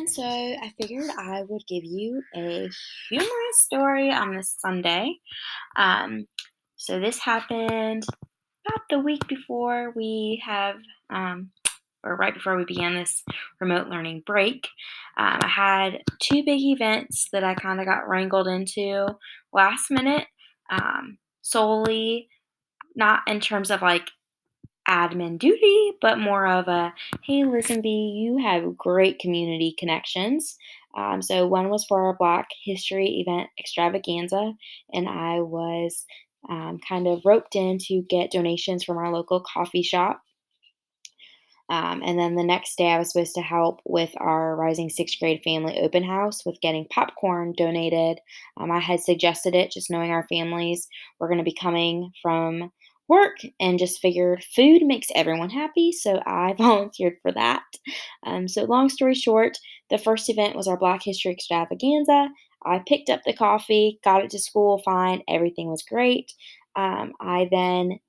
So I figured I would give you a humorous story on this Sunday. Um, so this happened about the week before or right before we began this remote learning break. I had two big events that I kind of got wrangled into last minute, solely not in terms of like admin duty, but more of a hey, listen, B, you have great community connections. So one was for our Black History event extravaganza, and I was kind of roped in to get donations from our local coffee shop. And then the next day, I was supposed to help with our rising sixth grade family open house with getting popcorn donated. I had suggested it, just knowing our families were going to be coming from work, and just figured food makes everyone happy. So I volunteered for that. So, long story short, the first event was our Black History extravaganza. I picked up the coffee, got it to school fine, everything was great. I then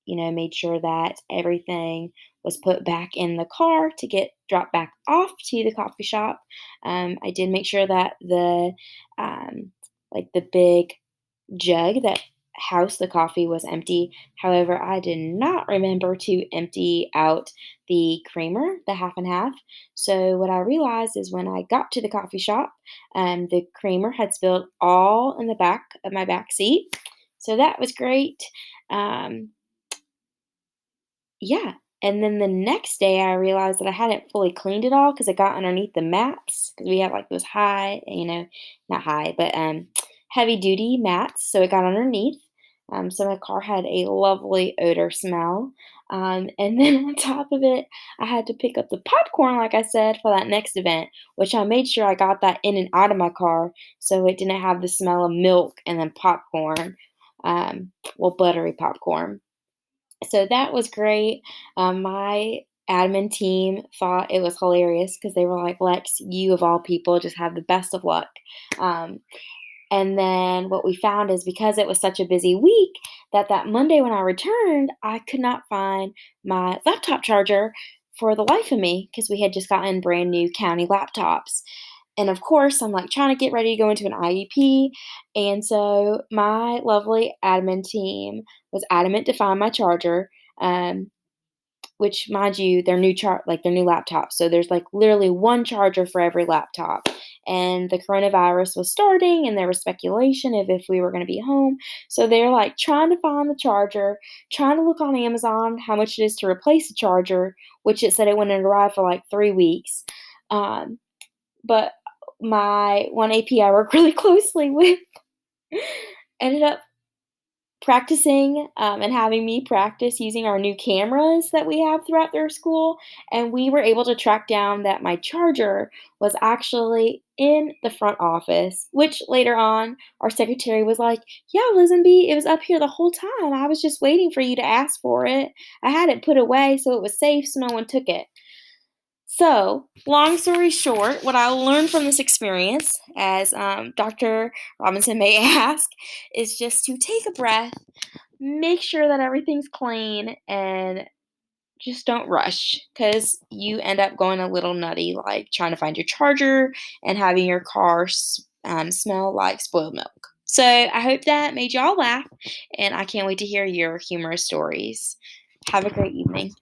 made sure that everything was put back in the car to get dropped back off to the coffee shop. I did make sure that um, the big jug that housed the coffee was empty. However, I did not remember to empty out the creamer, the half and half. So what I realized is when I got to the coffee shop, the creamer had spilled all in the back of my back seat. So that was great. Um, yeah, and then the next day, I realized that I hadn't fully cleaned it all because it got underneath the mats because we have, like, those high, not high, but, heavy duty mats, so it got underneath. So my car had a lovely odor smell, and then on top of it, I had to pick up the popcorn, like I said, for that next event, which I made sure I got that in and out of my car so it didn't have the smell of milk and then popcorn, buttery popcorn. So that was great. My admin team thought it was hilarious because they were like, Lex, you of all people just have the best of luck. Um, and then what we found is because it was such a busy week that Monday when I returned, I could not find my laptop charger for the life of me because we had just gotten brand new county laptops. And of course, I'm like trying to get ready to go into an IEP. And so my lovely admin team was adamant to find my charger. Which, mind you, their new laptop. So there's like literally one charger for every laptop. And the coronavirus was starting, and there was speculation of if we were going to be home. So they're like trying to find the charger, trying to look on Amazon how much it is to replace the charger, which it said it wouldn't arrive for like 3 weeks. Um, but my one AP I work really closely with ended up practicing, and having me practice using our new cameras that we have throughout their school, and we were able to track down that my charger was actually in the front office, which later on, our secretary was like, "Yeah, Lizenby, it was up here the whole time. I was just waiting for you to ask for it. I had it put away so it was safe so no one took it." So, long story short, what I learned from this experience, as Dr. Robinson may ask, is just to take a breath, make sure that everything's clean, and just don't rush because you end up going a little nutty, like trying to find your charger and having your car smell like spoiled milk. So, I hope that made y'all laugh, and I can't wait to hear your humorous stories. Have a great evening.